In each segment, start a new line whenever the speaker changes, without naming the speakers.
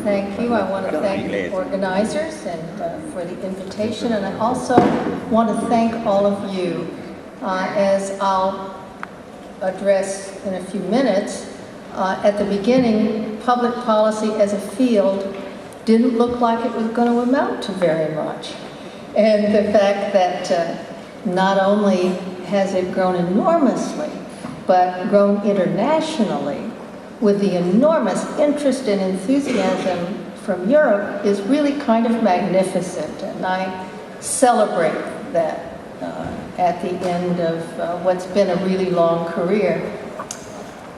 Thank you. I want to thank the organizers and for the invitation, and I also want to thank all of you. As I'll address in a few minutes, at the beginning, public policy as a field didn't look like it was going to amount to very much. And the fact that not only has it grown enormously, but grown internationally with the enormous interest and enthusiasm from Europe is really kind of magnificent, and I celebrate that at the end of what's been a really long career.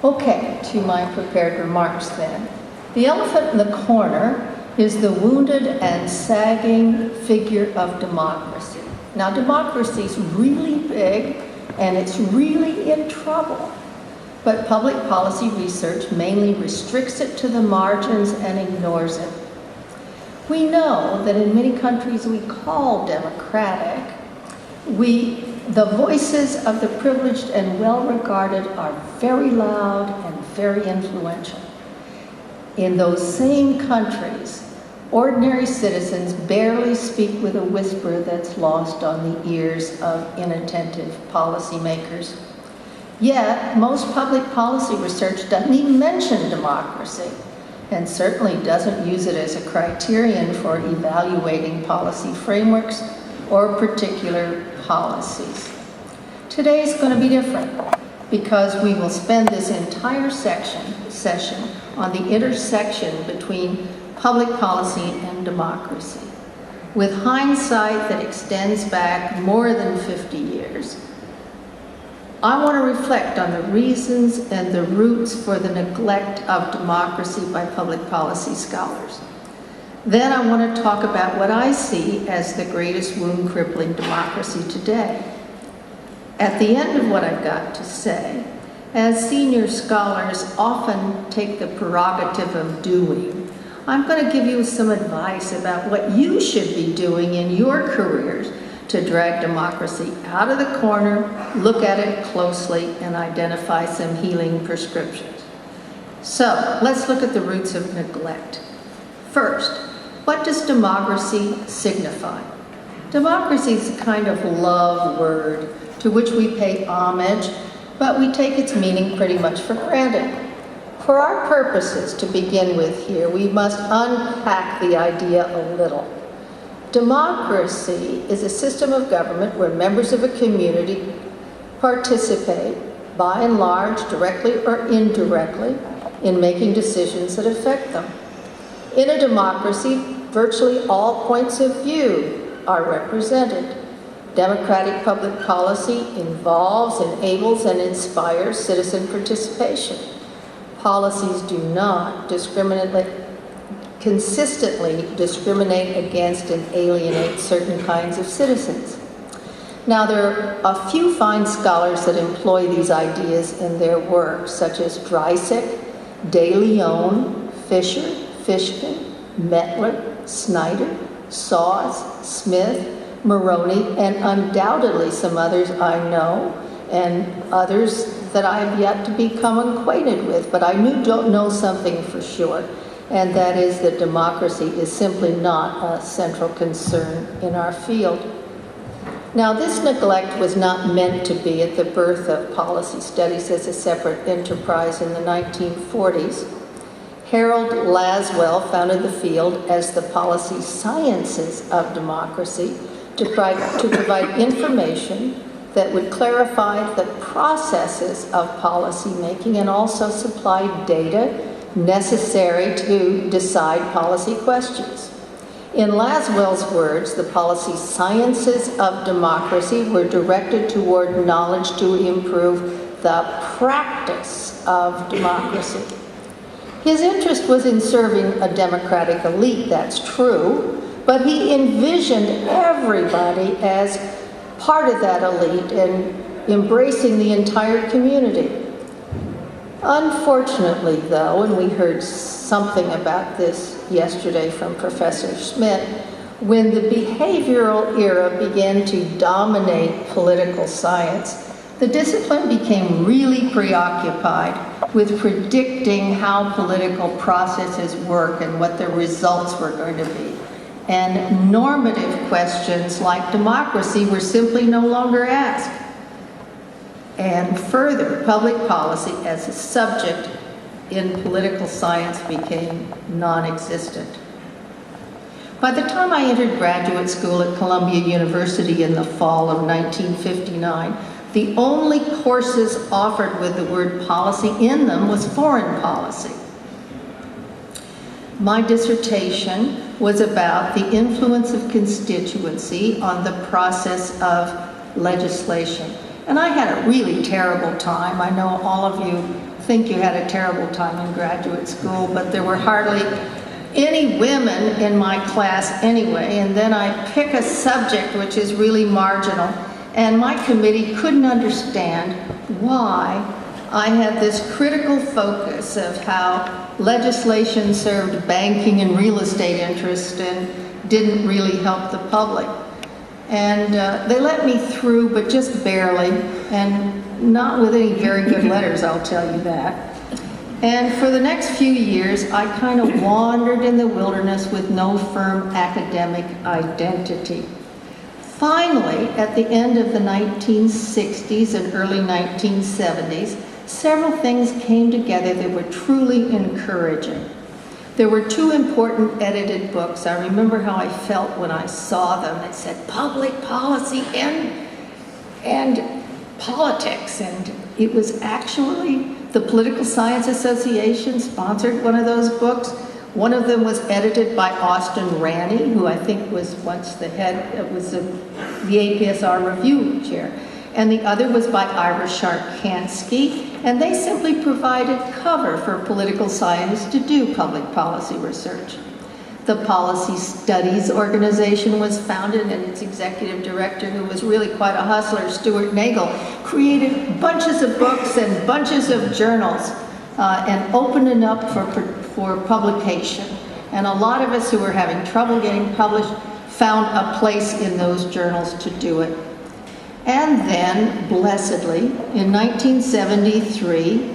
Okay, to my prepared remarks then. The elephant in the corner is the wounded and sagging figure of democracy. Now, democracy is really big, and it's really in trouble. But public policy research mainly restricts it to the margins and ignores it. We know that in many countries we call democratic, the voices of the privileged and well-regarded are very loud and very influential. In those same countries, ordinary citizens barely speak with a whisper that's lost on the ears of inattentive policymakers. Yet, most public policy research doesn't even mention democracy, and certainly doesn't use it as a criterion for evaluating policy frameworks or particular policies. Today is going to be different, because we will spend this entire session on the intersection between public policy and democracy. With hindsight that extends back more than 50 years, I want to reflect on the reasons and the roots for the neglect of democracy by public policy scholars. Then I want to talk about what I see as the greatest wound crippling democracy today. At the end of what I've got to say, as senior scholars often take the prerogative of doing, I'm going to give you some advice about what you should be doing in your careers to drag democracy out of the corner, look at it closely, and identify some healing prescriptions. So, let's look at the roots of neglect. First, what does democracy signify? Democracy is a kind of love word to which we pay homage, but we take its meaning pretty much for granted. For our purposes to begin with here, we must unpack the idea a little. Democracy is a system of government where members of a community participate, by and large, directly or indirectly, in making decisions that affect them. In a democracy, virtually all points of view are represented. Democratic public policy involves, enables, and inspires citizen participation. Policies do not consistently discriminate against and alienate certain kinds of citizens. Now, there are a few fine scholars that employ these ideas in their work, such as Dreisig, De Leon, Fisher, Fishkin, Mettler, Snyder, Saws, Smith, Maroney, and undoubtedly some others I know, and others that I have yet to become acquainted with, but I don't know something for sure, and that is that democracy is simply not a central concern in our field. Now, this neglect was not meant to be at the birth of policy studies as a separate enterprise in the 1940s. Harold Laswell founded the field as the policy sciences of democracy to provide information that would clarify the processes of policy making and also supply data necessary to decide policy questions. In Laswell's words, the policy sciences of democracy were directed toward knowledge to improve the practice of democracy. His interest was in serving a democratic elite, that's true, but he envisioned everybody as part of that elite and embracing the entire community. Unfortunately, though, and we heard something about this yesterday from Professor Schmidt, when the behavioral era began to dominate political science, The discipline became really preoccupied with predicting how political processes work and what the results were going to be. And normative questions like democracy were simply no longer asked. And further, public policy as a subject in political science became non-existent. By the time I entered graduate school at Columbia University in the fall of 1959, the only courses offered with the word policy in them was foreign policy. My dissertation was about the influence of constituency on the process of legislation. And I had a really terrible time. I know all of you think you had a terrible time in graduate school, but there were hardly any women in my class anyway. And then I pick a subject which is really marginal, and my committee couldn't understand why I had this critical focus of how legislation served banking and real estate interests and didn't really help the public. And they let me through, but just barely, and not with any very good letters, I'll tell you that. And for the next few years, I kind of wandered in the wilderness with no firm academic identity. Finally, at the end of the 1960s and early 1970s, several things came together that were truly encouraging. There were two important edited books. I remember how I felt when I saw them. It said Public Policy and Politics, and it was actually the Political Science Association sponsored one of those books. One of them was edited by Austin Ranney, who I think was once the APSR review chair. And the other was by Ira Sharkansky, and they simply provided cover for political scientists to do public policy research. The Policy Studies Organization was founded, and its executive director, who was really quite a hustler, Stuart Nagel, created bunches of books and bunches of journals and opened it up for publication. And a lot of us who were having trouble getting published found a place in those journals to do it. And then, blessedly, in 1973,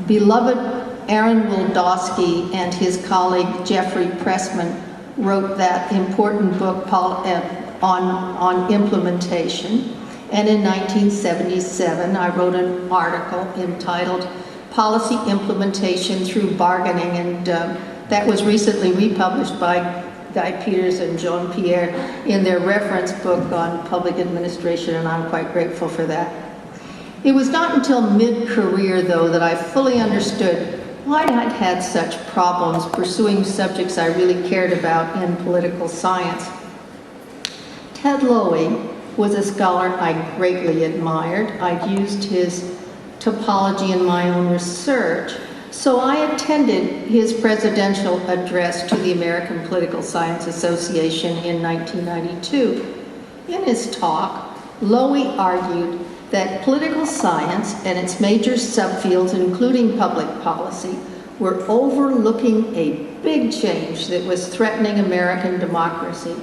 beloved Aaron Wildowski and his colleague Jeffrey Pressman wrote that important book on implementation. And in 1977, I wrote an article entitled Policy Implementation Through Bargaining, and that was recently republished by Guy Peters and Jean Pierre in their reference book on public administration, and I'm quite grateful for that. It was not until mid-career, though, that I fully understood why I'd had such problems pursuing subjects I really cared about in political science. Ted Lowy was a scholar I greatly admired. I'd used his topology in my own research, so I attended his presidential address to the American Political Science Association in 1992. In his talk, Lowy argued that political science and its major subfields, including public policy, were overlooking a big change that was threatening American democracy.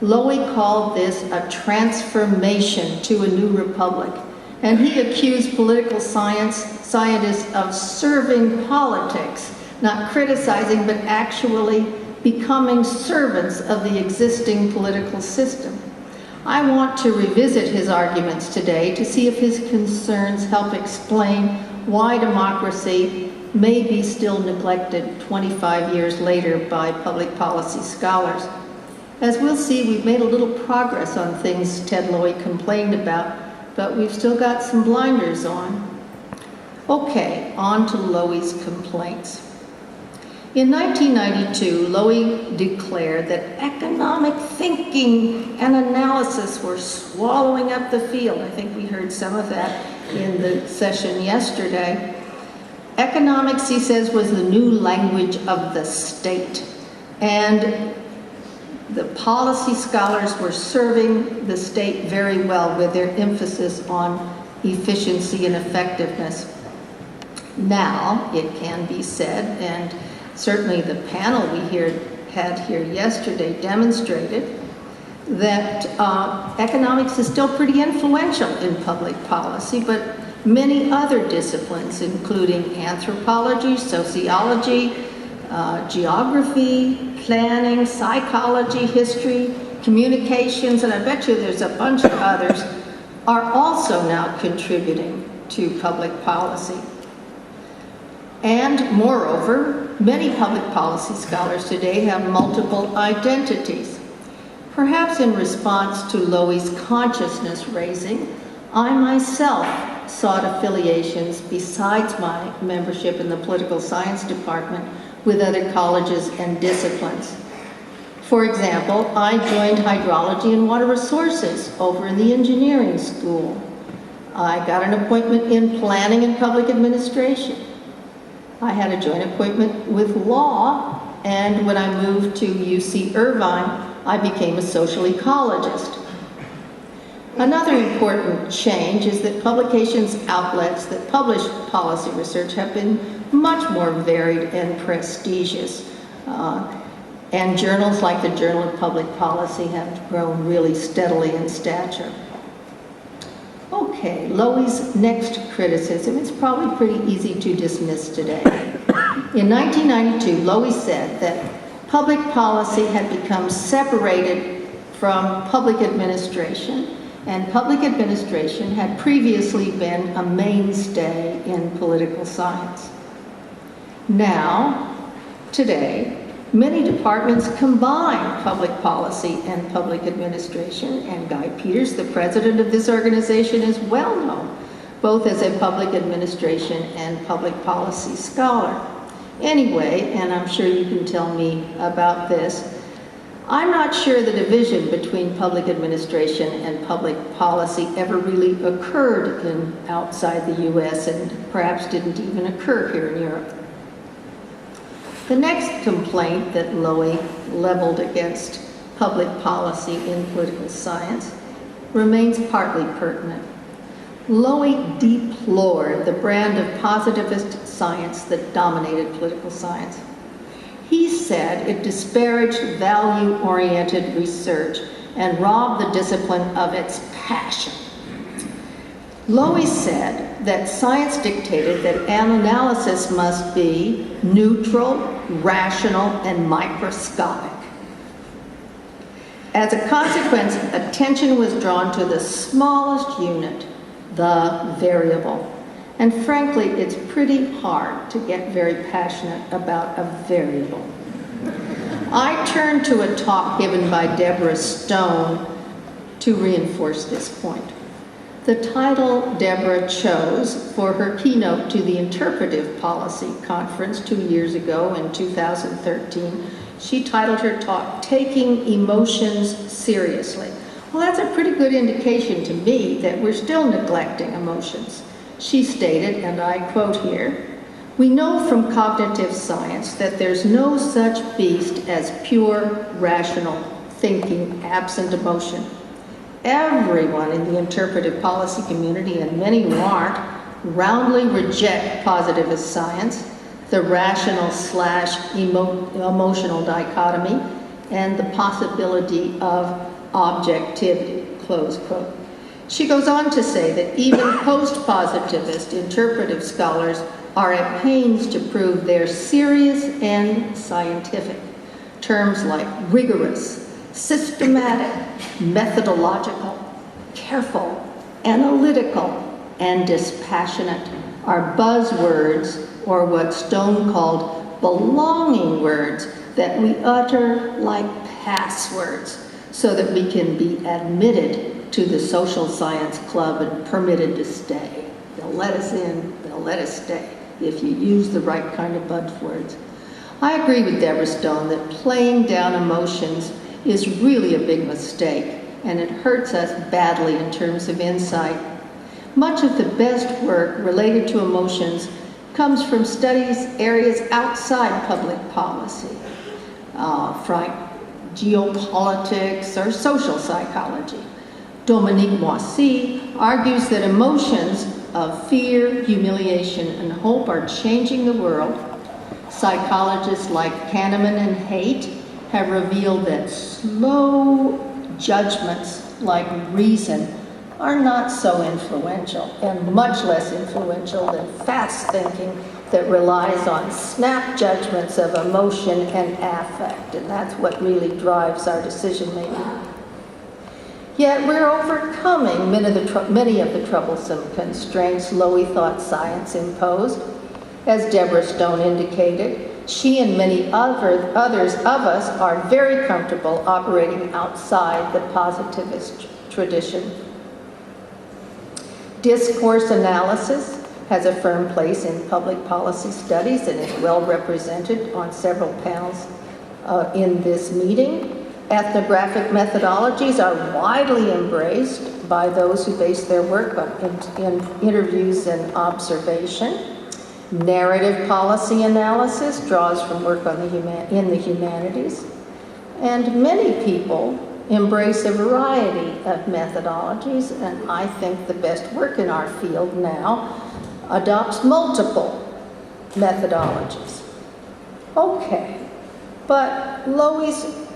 Lowy called this a transformation to a new republic, and he accused political scientists of serving politics, not criticizing, but actually becoming servants of the existing political system. I want to revisit his arguments today to see if his concerns help explain why democracy may be still neglected 25 years later by public policy scholars. As we'll see, we've made a little progress on things Ted Lowy complained about, but we've still got some blinders on. Okay, on to Lowy's complaints. In 1992, Lowy declared that economic thinking and analysis were swallowing up the field. I think we heard some of that in the session yesterday. Economics, he says, was the new language of the state. And the policy scholars were serving the state very well with their emphasis on efficiency and effectiveness. Now, it can be said, and certainly the panel we had here yesterday demonstrated, that economics is still pretty influential in public policy, but many other disciplines, including anthropology, sociology, geography, planning, psychology, history, communications, and I bet you there's a bunch of others, are also now contributing to public policy. And moreover, many public policy scholars today have multiple identities. Perhaps in response to Loewy's consciousness raising, I myself sought affiliations besides my membership in the political science department with other colleges and disciplines. For example, I joined hydrology and water resources over in the engineering school. I got an appointment in planning and public administration. I had a joint appointment with law, and when I moved to UC Irvine, I became a social ecologist. Another important change is that publications outlets that publish policy research have been much more varied and prestigious. And journals like the Journal of Public Policy have grown really steadily in stature. Okay, Loewy's next criticism is probably pretty easy to dismiss today. In 1992, Loewy said that public policy had become separated from public administration, and public administration had previously been a mainstay in political science. Now, today, many departments combine public policy and public administration, and Guy Peters, the president of this organization, is well known, both as a public administration and public policy scholar. Anyway, and I'm sure you can tell me about this, I'm not sure the division between public administration and public policy ever really occurred outside the US and perhaps didn't even occur here in Europe. The next complaint that Loewy leveled against public policy in political science remains partly pertinent. Loewy deplored the brand of positivist science that dominated political science. He said it disparaged value-oriented research and robbed the discipline of its passion. Loewy said that science dictated that an analysis must be neutral, rational, and microscopic. As a consequence, attention was drawn to the smallest unit, the variable. And frankly, it's pretty hard to get very passionate about a variable. I turn to a talk given by Deborah Stone to reinforce this point. The title Deborah chose for her keynote to the Interpretive Policy Conference 2 years ago in 2013, she titled her talk, Taking Emotions Seriously. Well, that's a pretty good indication to me that we're still neglecting emotions. She stated, and I quote here, "We know from cognitive science that there's no such beast as pure, rational thinking absent emotion. Everyone in the interpretive policy community, and many who aren't, roundly reject positivist science, the rational/emotional dichotomy, and the possibility of objectivity," close quote. She goes on to say that even post-positivist interpretive scholars are at pains to prove they're serious and scientific. Terms like rigorous, systematic, methodological, careful, analytical, and dispassionate are buzzwords, or what Stone called belonging words, that we utter like passwords so that we can be admitted to the social science club and permitted to stay. They'll let us in, they'll let us stay, if you use the right kind of buzzwords. I agree with Deborah Stone that playing down emotions is really a big mistake, and it hurts us badly in terms of insight. Much of the best work related to emotions comes from studies areas outside public policy, from geopolitics or social psychology. Dominique Moissy argues that emotions of fear, humiliation, and hope are changing the world. Psychologists like Kahneman and Haidt have revealed that slow judgments like reason are not so influential, and much less influential than fast thinking that relies on snap judgments of emotion and affect, and that's what really drives our decision making. Yet we're overcoming many of the troublesome constraints Lowy thought science imposed. As Deborah Stone indicated, she and many others of us are very comfortable operating outside the positivist tradition. Discourse analysis has a firm place in public policy studies and is well represented on several panels in this meeting. Ethnographic methodologies are widely embraced by those who base their work in interviews and observation. Narrative policy analysis draws from work in the humanities. And many people embrace a variety of methodologies, and I think the best work in our field now adopts multiple methodologies. Okay, but Lowy's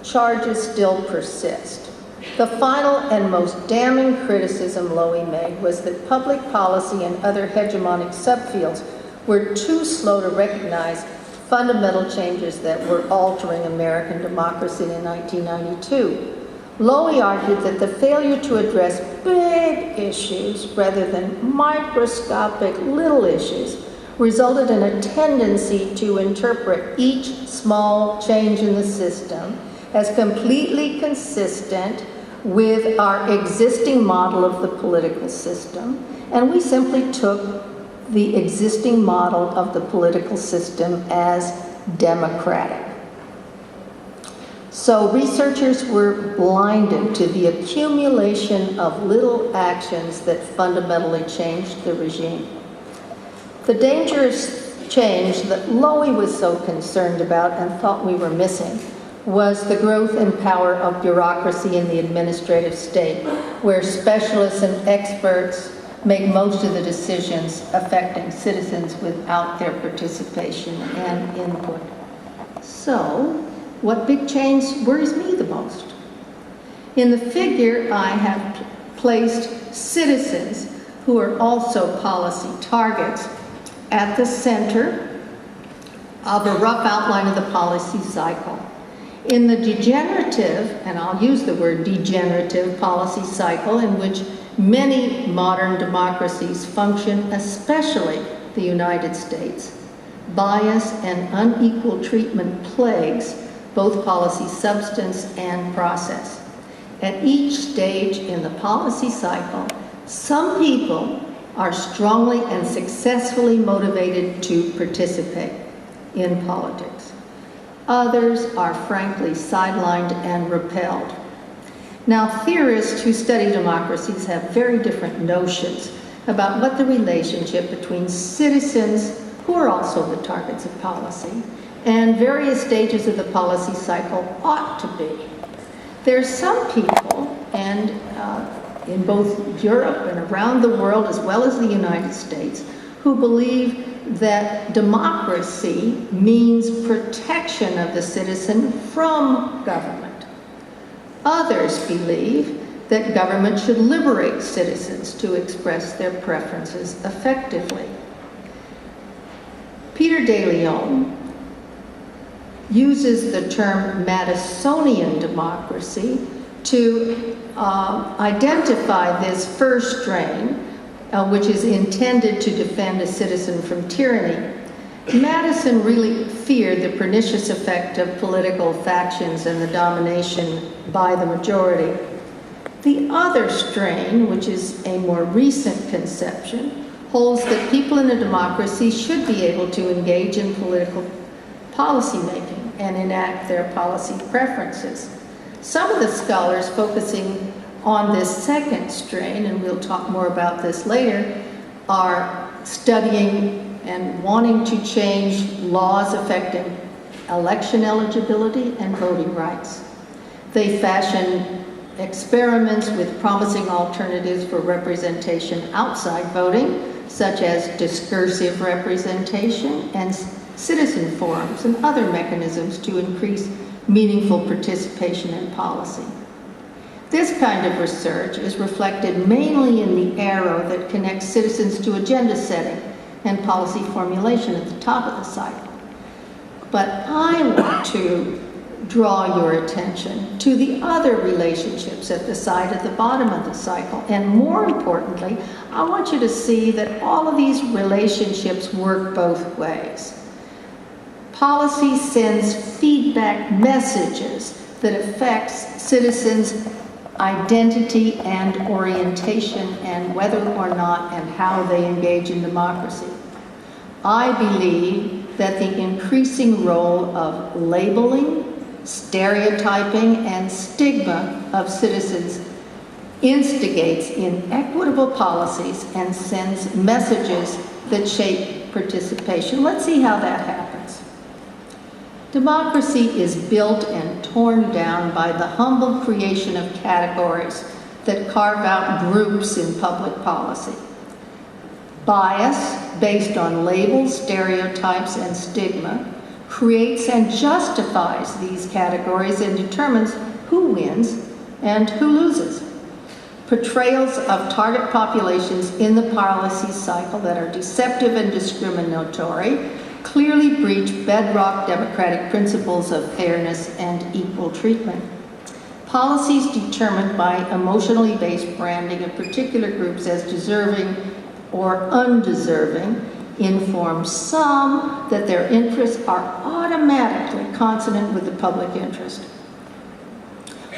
charges still persist. The final and most damning criticism Lowy made was that public policy and other hegemonic subfields were too slow to recognize fundamental changes that were altering American democracy in 1992. Lowy argued that the failure to address big issues rather than microscopic little issues resulted in a tendency to interpret each small change in the system as completely consistent with our existing model of the political system, and we simply took the existing model of the political system as democratic. So researchers were blinded to the accumulation of little actions that fundamentally changed the regime. The dangerous change that Lowy was so concerned about and thought we were missing was the growth and power of bureaucracy in the administrative state, where specialists and experts make most of the decisions affecting citizens without their participation and input. So, what big change worries me the most? In the figure, I have placed citizens who are also policy targets at the center of a rough outline of the policy cycle. In the degenerative, and I'll use the word degenerative policy cycle, in which many modern democracies function, especially the United States, bias and unequal treatment plagues both policy substance and process. At each stage in the policy cycle, some people are strongly and successfully motivated to participate in politics. Others are frankly sidelined and repelled. Now, theorists who study democracies have very different notions about what the relationship between citizens, who are also the targets of policy, and various stages of the policy cycle ought to be. There are some people, and in both Europe and around the world, as well as the United States, who believe that democracy means protection of the citizen from government. Others believe that government should liberate citizens to express their preferences effectively. Peter de Leon uses the term Madisonian democracy to identify this first strain, which is intended to defend a citizen from tyranny. Madison really feared the pernicious effect of political factions and the domination by the majority. The other strain, which is a more recent conception, holds that people in a democracy should be able to engage in political policy making and enact their policy preferences. Some of the scholars focusing on this second strain, and we'll talk more about this later, are studying and wanting to change laws affecting election eligibility and voting rights. They fashion experiments with promising alternatives for representation outside voting, such as discursive representation and citizen forums and other mechanisms to increase meaningful participation in policy. This kind of research is reflected mainly in the arrow that connects citizens to agenda setting and policy formulation at the top of the cycle. But I want to draw your attention to the other relationships at the side at the bottom of the cycle. And more importantly, I want you to see that all of these relationships work both ways. Policy sends feedback messages that affects citizens' identity and orientation and whether or not and how they engage in democracy. I believe that the increasing role of labeling, stereotyping, and stigma of citizens instigates inequitable policies and sends messages that shape participation. Let's see how that happens. Democracy is built and torn down by the humble creation of categories that carve out groups in public policy. Bias, based on labels, stereotypes, and stigma, creates and justifies these categories and determines who wins and who loses. Portrayals of target populations in the policy cycle that are deceptive and discriminatory clearly breach bedrock democratic principles of fairness and equal treatment. Policies determined by emotionally based branding of particular groups as deserving or undeserving inform some that their interests are automatically consonant with the public interest,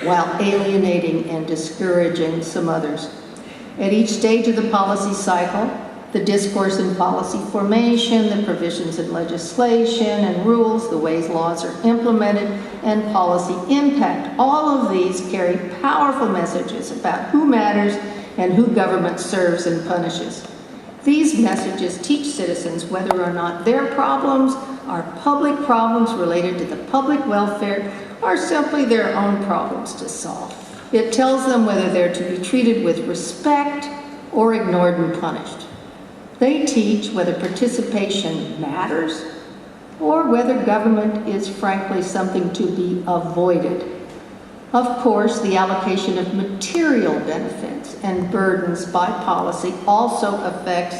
while alienating and discouraging some others. At each stage of the policy cycle, the discourse in policy formation, the provisions in legislation and rules, the ways laws are implemented, and policy impact, all of these carry powerful messages about who matters and who government serves and punishes. These messages teach citizens whether or not their problems are public problems related to the public welfare or simply their own problems to solve. It tells them whether they're to be treated with respect or ignored and punished. They teach whether participation matters or whether government is frankly something to be avoided. Of course, the allocation of material benefits and burdens by policy also affects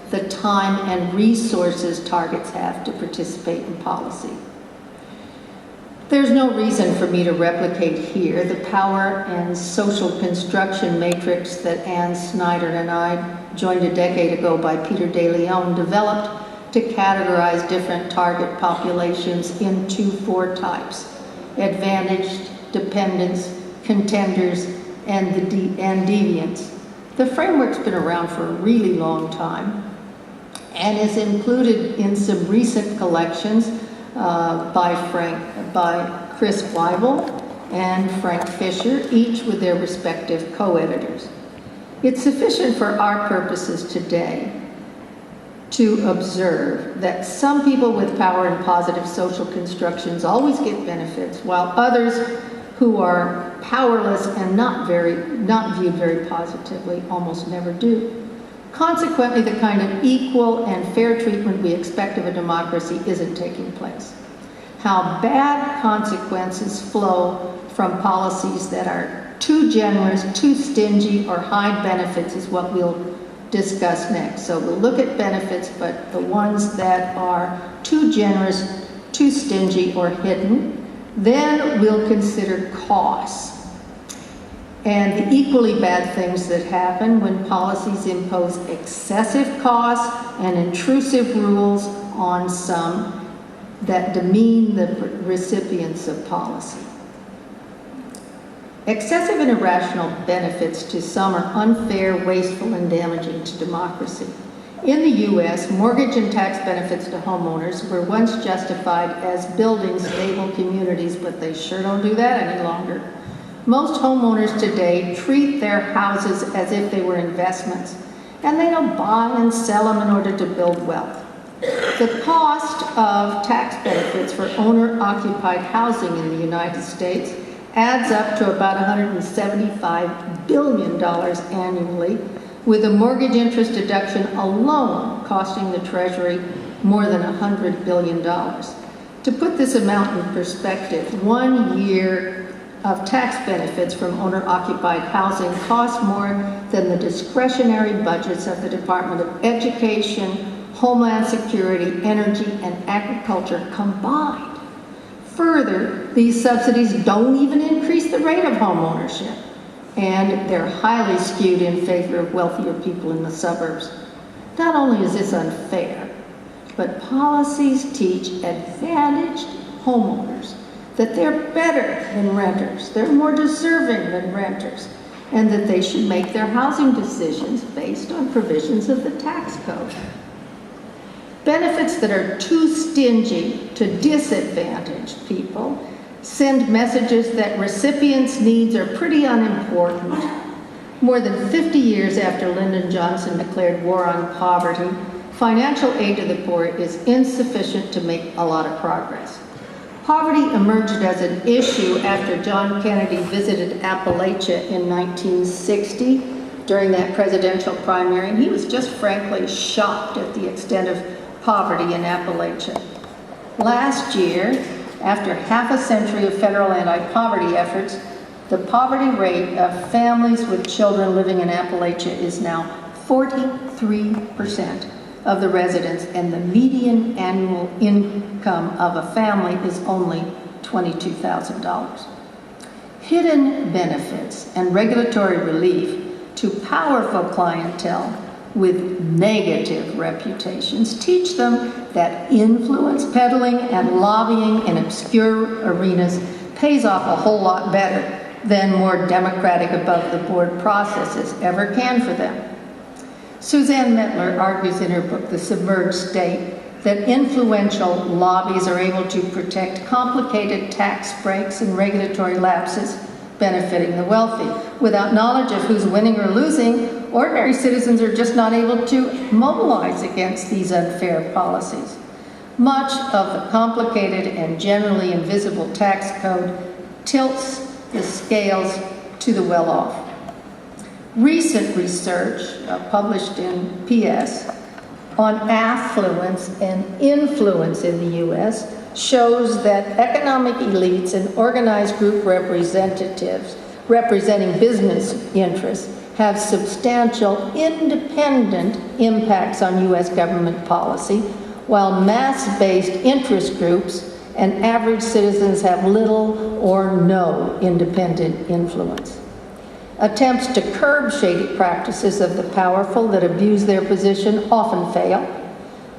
the time and resources targets have to participate in policy. There's no reason for me to replicate here the power and social construction matrix that Ann Snyder and I, joined a decade ago by Peter de Leon, developed to categorize different target populations into 4 types: advantaged, dependents, contenders, and deviants. The framework's been around for a really long time and is included in some recent collections by Chris Weibel and Frank Fisher, each with their respective co-editors. It's sufficient for our purposes today to observe that some people with power and positive social constructions always get benefits, while others who are powerless and not viewed very positively almost never do. Consequently, the kind of equal and fair treatment we expect of a democracy isn't taking place. How bad consequences flow from policies that are too generous, too stingy, or hide benefits is what we'll discuss next. So we'll look at benefits, but the ones that are too generous, too stingy, or hidden. Then we'll consider costs and the equally bad things that happen when policies impose excessive costs and intrusive rules on some that demean the recipients of policy. Excessive and irrational benefits to some are unfair, wasteful, and damaging to democracy. In the U.S., mortgage and tax benefits to homeowners were once justified as building stable communities, but they sure don't do that any longer. Most homeowners today treat their houses as if they were investments, and they don't buy and sell them in order to build wealth. The cost of tax benefits for owner-occupied housing in the United States adds up to about $175 billion annually, with a mortgage interest deduction alone costing the Treasury more than $100 billion. To put this amount in perspective, 1 year of tax benefits from owner-occupied housing cost more than the discretionary budgets of the Department of Education, Homeland Security, Energy, and Agriculture combined. Further, these subsidies don't even increase the rate of home ownership, and they're highly skewed in favor of wealthier people in the suburbs. Not only is this unfair, but policies teach advantaged homeowners that they're better than renters, they're more deserving than renters, and that they should make their housing decisions based on provisions of the tax code. Benefits that are too stingy to disadvantaged people send messages that recipients' needs are pretty unimportant. More than 50 years after Lyndon Johnson declared war on poverty, financial aid to the poor is insufficient to make a lot of progress. Poverty emerged as an issue after John Kennedy visited Appalachia in 1960 during that presidential primary, and he was just frankly shocked at the extent of poverty in Appalachia. Last year, after half a century of federal anti-poverty efforts, the poverty rate of families with children living in Appalachia is now 43% of the residents, and the median annual income of a family is only $22,000. Hidden benefits and regulatory relief to powerful clientele with negative reputations teach them that influence peddling and lobbying in obscure arenas pays off a whole lot better than more democratic above-the-board processes ever can for them. Suzanne Mettler argues in her book, The Submerged State, that influential lobbies are able to protect complicated tax breaks and regulatory lapses benefiting the wealthy. Without knowledge of who's winning or losing, ordinary citizens are just not able to mobilize against these unfair policies. Much of the complicated and generally invisible tax code tilts the scales to the well-off. Recent research published in PS on affluence and influence in the U.S. shows that economic elites and organized group representatives representing business interests have substantial independent impacts on U.S. government policy, while mass-based interest groups and average citizens have little or no independent influence. Attempts to curb shady practices of the powerful that abuse their position often fail.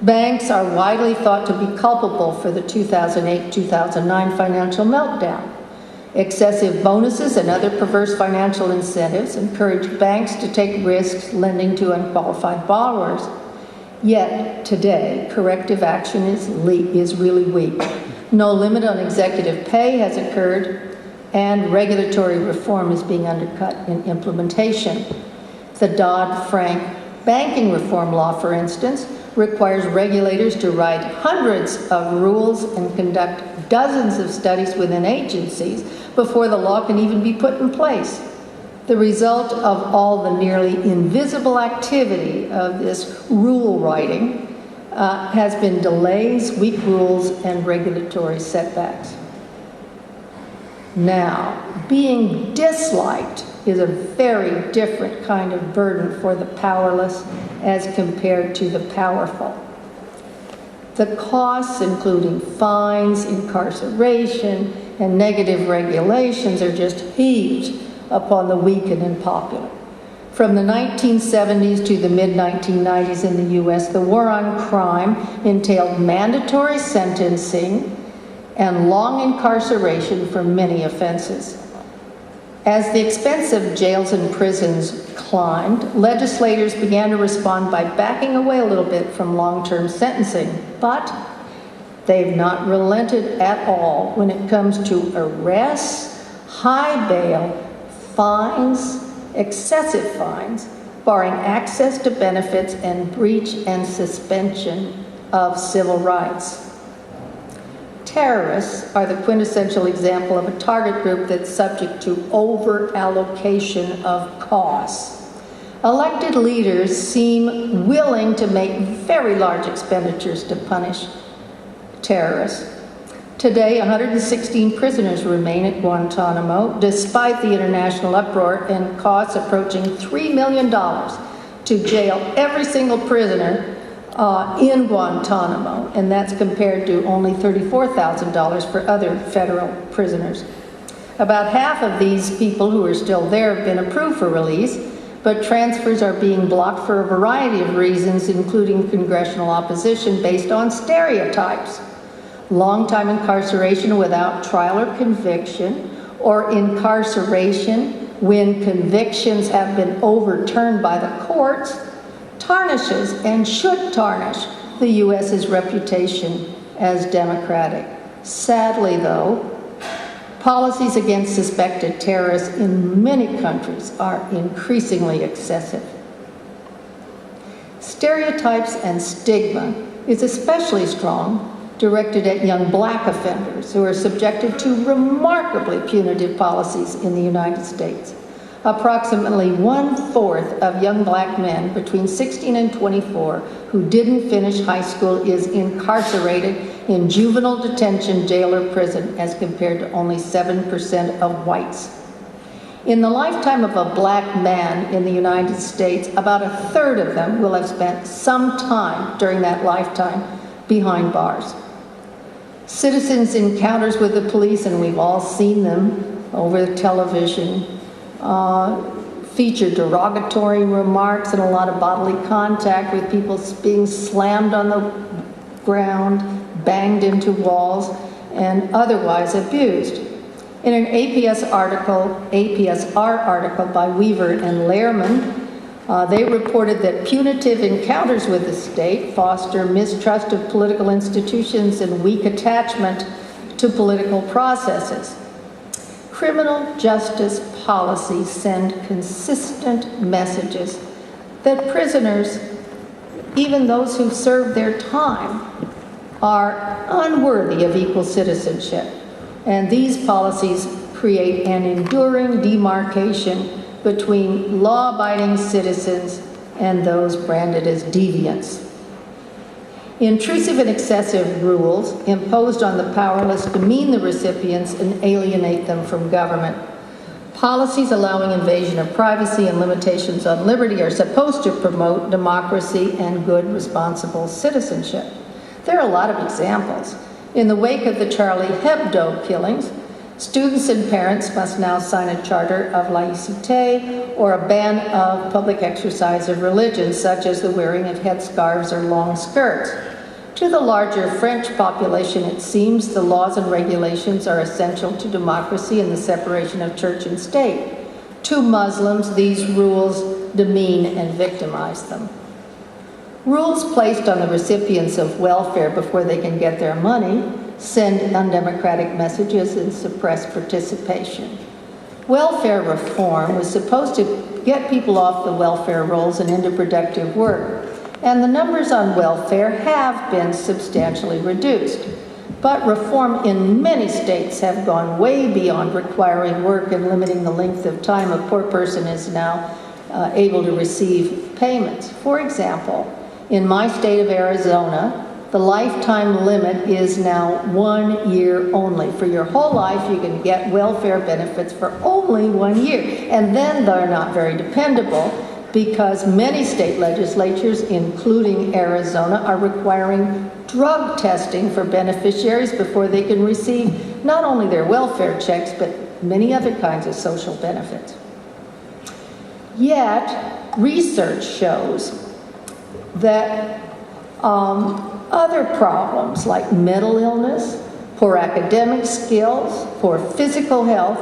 Banks are widely thought to be culpable for the 2008-2009 financial meltdown. Excessive bonuses and other perverse financial incentives encourage banks to take risks lending to unqualified borrowers. Yet, today, corrective action is really weak. No limit on executive pay has occurred, and regulatory reform is being undercut in implementation. The Dodd-Frank banking reform law, for instance, requires regulators to write hundreds of rules and conduct dozens of studies within agencies before the law can even be put in place. The result of all the nearly invisible activity of this rule writing has been delays, weak rules, and regulatory setbacks. Now, being disliked is a very different kind of burden for the powerless as compared to the powerful. The costs, including fines, incarceration, and negative regulations, are just heaped upon the weak and unpopular. From the 1970s to the mid-1990s in the U.S., the war on crime entailed mandatory sentencing and long incarceration for many offenses. As the expense of jails and prisons climbed, legislators began to respond by backing away a little bit from long-term sentencing, but they've not relented at all when it comes to arrests, high bail, fines, excessive fines, barring access to benefits, and breach and suspension of civil rights. Terrorists are the quintessential example of a target group that's subject to over-allocation of costs. Elected leaders seem willing to make very large expenditures to punish terrorists, Today, 116 prisoners remain at Guantanamo, despite the international uproar and costs approaching $3 million to jail every single prisoner in Guantanamo, and that's compared to only $34,000 for other federal prisoners. About half of these people who are still there have been approved for release, but transfers are being blocked for a variety of reasons, including congressional opposition based on stereotypes. Long-time incarceration without trial or conviction, or incarceration when convictions have been overturned by the courts, tarnishes and should tarnish the U.S.'s reputation as democratic. Sadly, though, policies against suspected terrorists in many countries are increasingly excessive. Stereotypes and stigma is especially strong directed at young black offenders who are subjected to remarkably punitive policies in the United States. Approximately 1/4 of young black men between 16 and 24 who didn't finish high school is incarcerated in juvenile detention, jail, or prison, as compared to only 7% of whites. In the lifetime of a black man in the United States, about 1/3 of them will have spent some time during that lifetime behind bars. Citizens' encounters with the police, and we've all seen them over television, feature derogatory remarks and a lot of bodily contact, with people being slammed on the ground, banged into walls, and otherwise abused. In an APSR article by Weaver and Lehrman, they reported that punitive encounters with the state foster mistrust of political institutions and weak attachment to political processes. Criminal justice policies send consistent messages that prisoners, even those who serve their time, are unworthy of equal citizenship. And these policies create an enduring demarcation between law-abiding citizens and those branded as deviants. Intrusive and excessive rules imposed on the powerless demean the recipients and alienate them from government. Policies allowing invasion of privacy and limitations on liberty are supposed to promote democracy and good, responsible citizenship. There are a lot of examples. In the wake of the Charlie Hebdo killings, students and parents must now sign a charter of laïcité or a ban of public exercise of religion, such as the wearing of headscarves or long skirts. To the larger French population, it seems the laws and regulations are essential to democracy and the separation of church and state. To Muslims, these rules demean and victimize them. Rules placed on the recipients of welfare before they can get their money send undemocratic messages and suppress participation. Welfare reform was supposed to get people off the welfare rolls and into productive work, and the numbers on welfare have been substantially reduced. But reform in many states have gone way beyond requiring work and limiting the length of time a poor person is now able to receive payments. For example, in my state of Arizona, the lifetime limit is now 1 year only. For your whole life, you can get welfare benefits for only 1 year. And then they're not very dependable, because many state legislatures, including Arizona, are requiring drug testing for beneficiaries before they can receive not only their welfare checks, but many other kinds of social benefits. Yet, research shows that other problems like mental illness, poor academic skills, poor physical health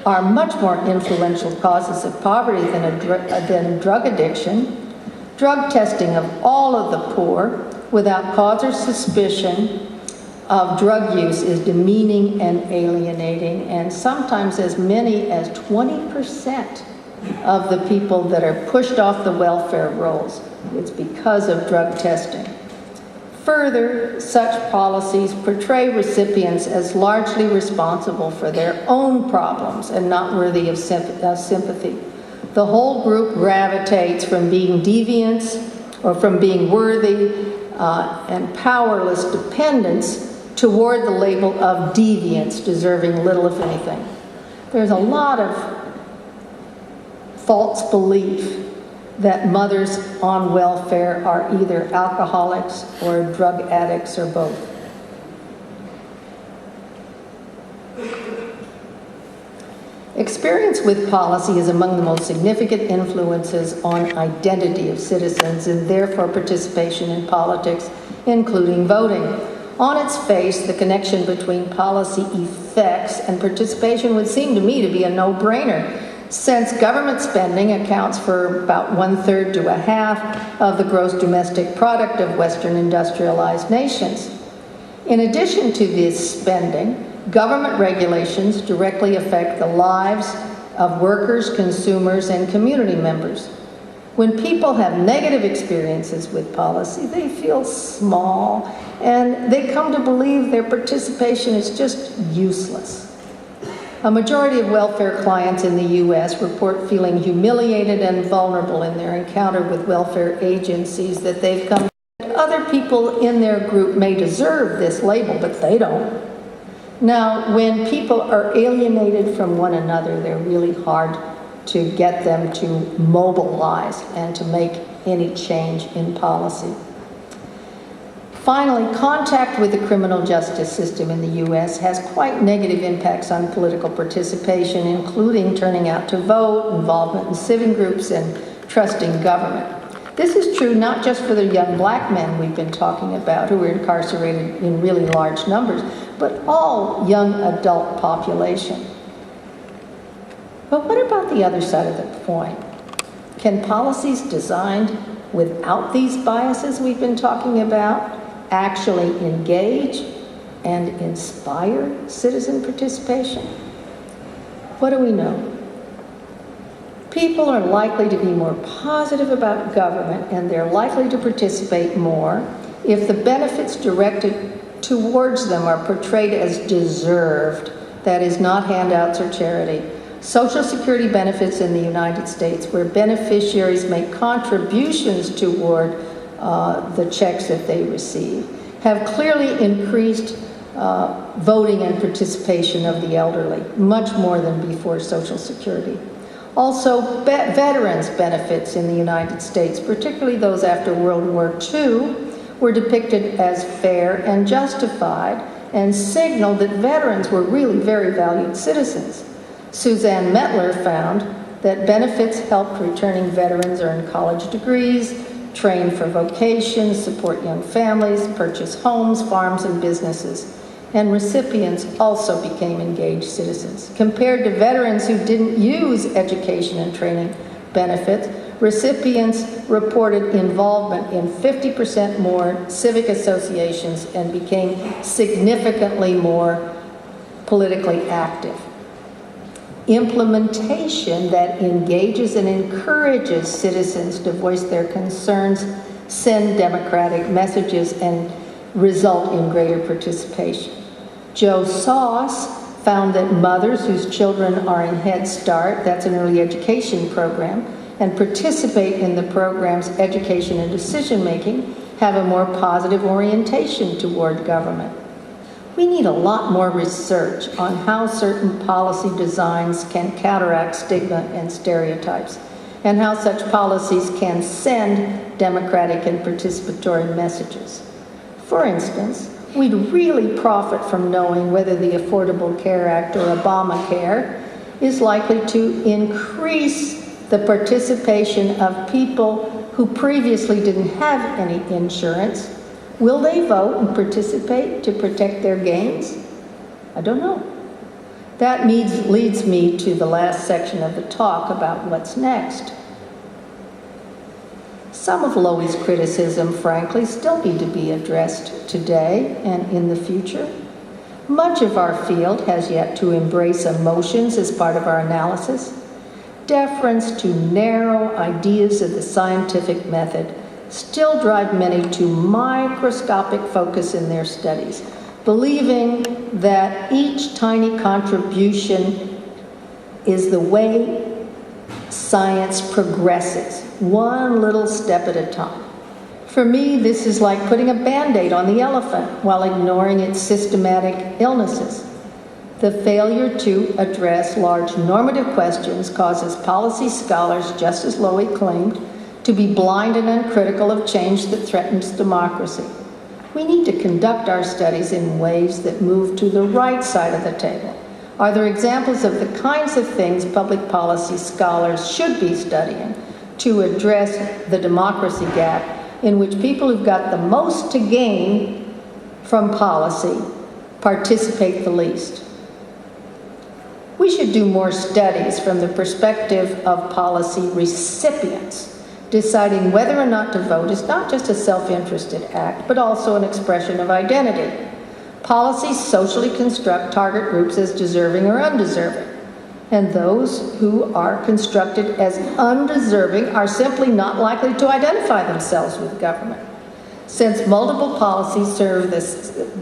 are much more influential causes of poverty than drug addiction. Drug testing of all of the poor without cause or suspicion of drug use is demeaning and alienating, and sometimes as many as 20% of the people that are pushed off the welfare rolls, it's because of drug testing. Further, such policies portray recipients as largely responsible for their own problems and not worthy of sympathy. The whole group gravitates from being deviants or from being worthy and powerless dependents toward the label of deviance, deserving little, if anything. There's a lot of false belief that mothers on welfare are either alcoholics or drug addicts or both. Experience with policy is among the most significant influences on identity of citizens and therefore participation in politics, including voting. On its face, the connection between policy effects and participation would seem to me to be a no-brainer, since government spending accounts for about 1/3 to a half of the gross domestic product of Western industrialized nations. In addition to this spending, government regulations directly affect the lives of workers, consumers, and community members. When people have negative experiences with policy, they feel small, and they come to believe their participation is just useless. A majority of welfare clients in the U.S. report feeling humiliated and vulnerable in their encounter with welfare agencies that they've come to. Other people in their group may deserve this label, but they don't. Now, when people are alienated from one another, they're really hard to get them to mobilize and to make any change in policy. Finally, contact with the criminal justice system in the U.S. has quite negative impacts on political participation, including turning out to vote, involvement in civic groups, and trusting government. This is true not just for the young black men we've been talking about who are incarcerated in really large numbers, but all young adult population. But what about the other side of the coin? Can policies designed without these biases we've been talking about actually engage and inspire citizen participation? What do we know? People are likely to be more positive about government, and they're likely to participate more if the benefits directed towards them are portrayed as deserved, that is, not handouts or charity. Social Security benefits in the United States, where beneficiaries make contributions toward the checks that they receive, have clearly increased voting and participation of the elderly, much more than before Social Security. Also, veterans' benefits in the United States, particularly those after World War II, were depicted as fair and justified and signaled that veterans were really very valued citizens. Suzanne Mettler found that benefits helped returning veterans earn college degrees, train for vocations, support young families, purchase homes, farms, and businesses. And recipients also became engaged citizens. Compared to veterans who didn't use education and training benefits, recipients reported involvement in 50% more civic associations and became significantly more politically active. Implementation that engages and encourages citizens to voice their concerns, send democratic messages, and result in greater participation. Joe Sauce found that mothers whose children are in Head Start, that's an early education program, and participate in the program's education and decision-making have a more positive orientation toward government. We need a lot more research on how certain policy designs can counteract stigma and stereotypes, and how such policies can send democratic and participatory messages. For instance, we'd really profit from knowing whether the Affordable Care Act or Obamacare is likely to increase the participation of people who previously didn't have any insurance. Will they vote and participate to protect their gains? I don't know. That leads me to the last section of the talk about what's next. Some of Lowy's criticism, frankly, still need to be addressed today and in the future. Much of our field has yet to embrace emotions as part of our analysis. Deference to narrow ideas of the scientific method still drive many to microscopic focus in their studies, believing that each tiny contribution is the way science progresses, one little step at a time. For me, this is like putting a Band-Aid on the elephant while ignoring its systematic illnesses. The failure to address large normative questions causes policy scholars, just as Lowy claimed, to be blind and uncritical of change that threatens democracy. We need to conduct our studies in ways that move to the right side of the table. Are there examples of the kinds of things public policy scholars should be studying to address the democracy gap in which people who've got the most to gain from policy participate the least? We should do more studies from the perspective of policy recipients. Deciding whether or not to vote is not just a self-interested act, but also an expression of identity. Policies socially construct target groups as deserving or undeserving, and those who are constructed as undeserving are simply not likely to identify themselves with government. Since multiple policies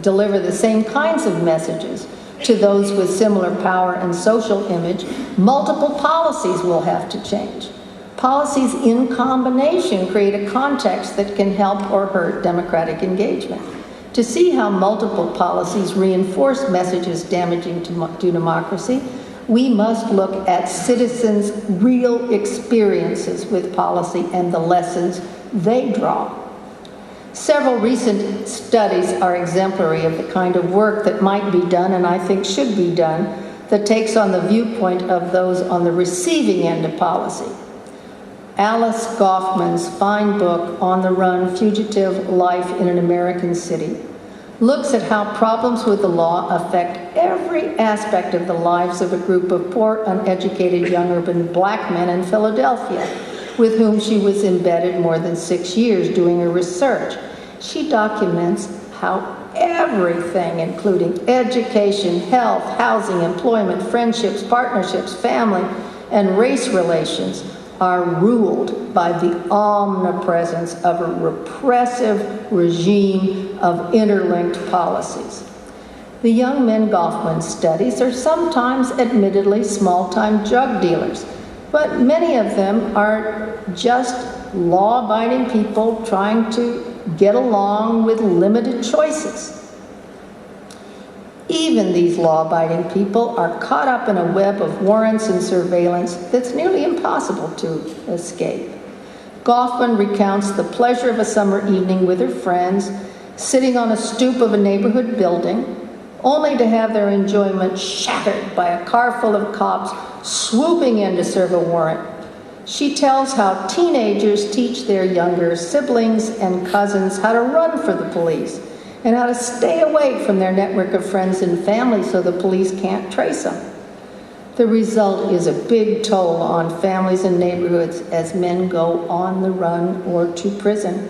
deliver the same kinds of messages to those with similar power and social image, multiple policies will have to change. Policies in combination create a context that can help or hurt democratic engagement. To see how multiple policies reinforce messages damaging to democracy, we must look at citizens' real experiences with policy and the lessons they draw. Several recent studies are exemplary of the kind of work that might be done, and I think should be done, that takes on the viewpoint of those on the receiving end of policy. Alice Goffman's fine book, On the Run: Fugitive Life in an American City, looks at how problems with the law affect every aspect of the lives of a group of poor, uneducated young urban black men in Philadelphia, with whom she was embedded more than 6 years doing her research. She documents how everything, including education, health, housing, employment, friendships, partnerships, family, and race relations, are ruled by the omnipresence of a repressive regime of interlinked policies. The young men Goffman studies are sometimes admittedly small-time drug dealers, but many of them are just law-abiding people trying to get along with limited choices. Even these law-abiding people are caught up in a web of warrants and surveillance that's nearly impossible to escape. Goffman recounts the pleasure of a summer evening with her friends, sitting on a stoop of a neighborhood building, only to have their enjoyment shattered by a car full of cops swooping in to serve a warrant. She tells how teenagers teach their younger siblings and cousins how to run for the police, and how to stay away from their network of friends and family so the police can't trace them. The result is a big toll on families and neighborhoods as men go on the run or to prison.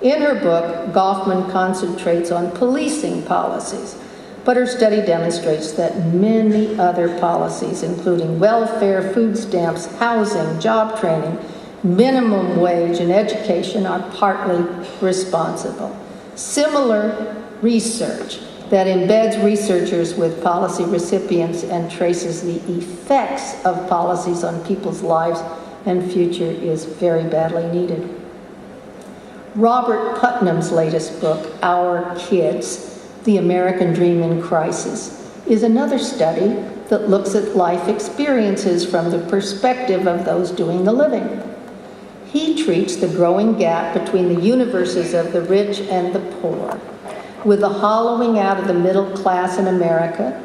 In her book, Goffman concentrates on policing policies, but her study demonstrates that many other policies, including welfare, food stamps, housing, job training, minimum wage, and education, are partly responsible. Similar research that embeds researchers with policy recipients and traces the effects of policies on people's lives and future is very badly needed. Robert Putnam's latest book, Our Kids: The American Dream in Crisis, is another study that looks at life experiences from the perspective of those doing the living. He treats the growing gap between the universes of the rich and the poor. With the hollowing out of the middle class in America,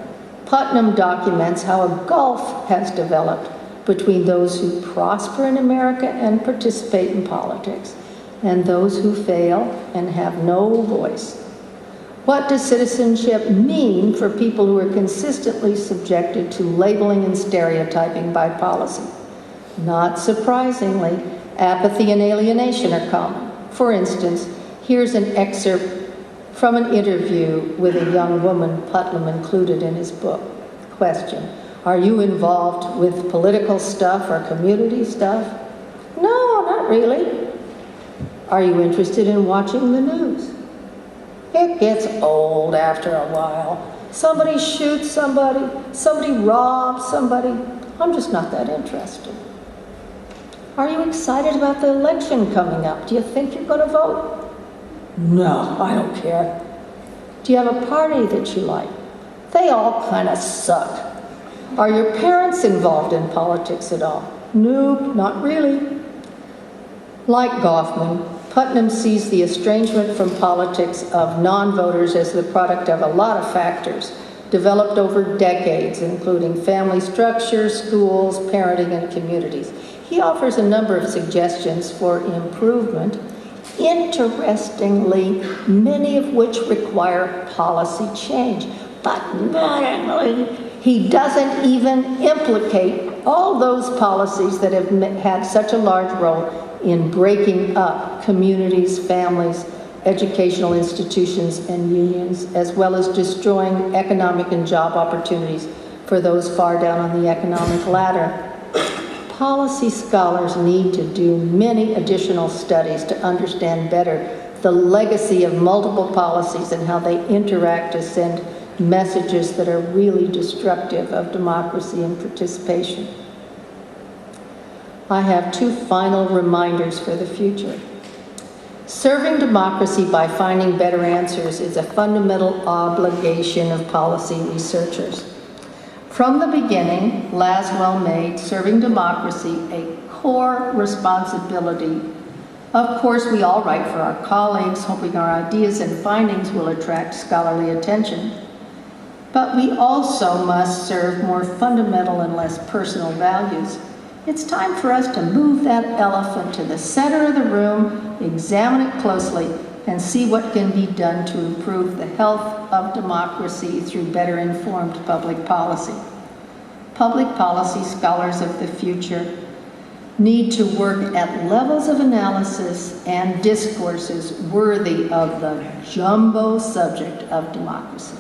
Putnam documents how a gulf has developed between those who prosper in America and participate in politics, and those who fail and have no voice. What does citizenship mean for people who are consistently subjected to labeling and stereotyping by policy? Not surprisingly, apathy and alienation are common. For instance, here's an excerpt from an interview with a young woman Putnam included in his book. Question: are you involved with political stuff or community stuff? No, not really. Are you interested in watching the news? It gets old after a while. Somebody shoots somebody, somebody robs somebody. I'm just not that interested. Are you excited about the election coming up? Do you think you're going to vote? No, I don't care. Do you have a party that you like? They all kind of suck. Are your parents involved in politics at all? Nope, not really. Like Goffman, Putnam sees the estrangement from politics of non-voters as the product of a lot of factors developed over decades, including family structure, schools, parenting, and communities. He offers a number of suggestions for improvement, interestingly, many of which require policy change. But he doesn't even implicate all those policies that have had such a large role in breaking up communities, families, educational institutions, and unions, as well as destroying economic and job opportunities for those far down on the economic ladder. Policy scholars need to do many additional studies to understand better the legacy of multiple policies and how they interact to send messages that are really destructive of democracy and participation. I have two final reminders for the future. Serving democracy by finding better answers is a fundamental obligation of policy researchers. From the beginning, Laswell made serving democracy a core responsibility. Of course, we all write for our colleagues, hoping our ideas and findings will attract scholarly attention. But we also must serve more fundamental and less personal values. It's time for us to move that elephant to the center of the room, examine it closely, and see what can be done to improve the health of democracy through better informed public policy. Public policy scholars of the future need to work at levels of analysis and discourses worthy of the jumbo subject of democracy.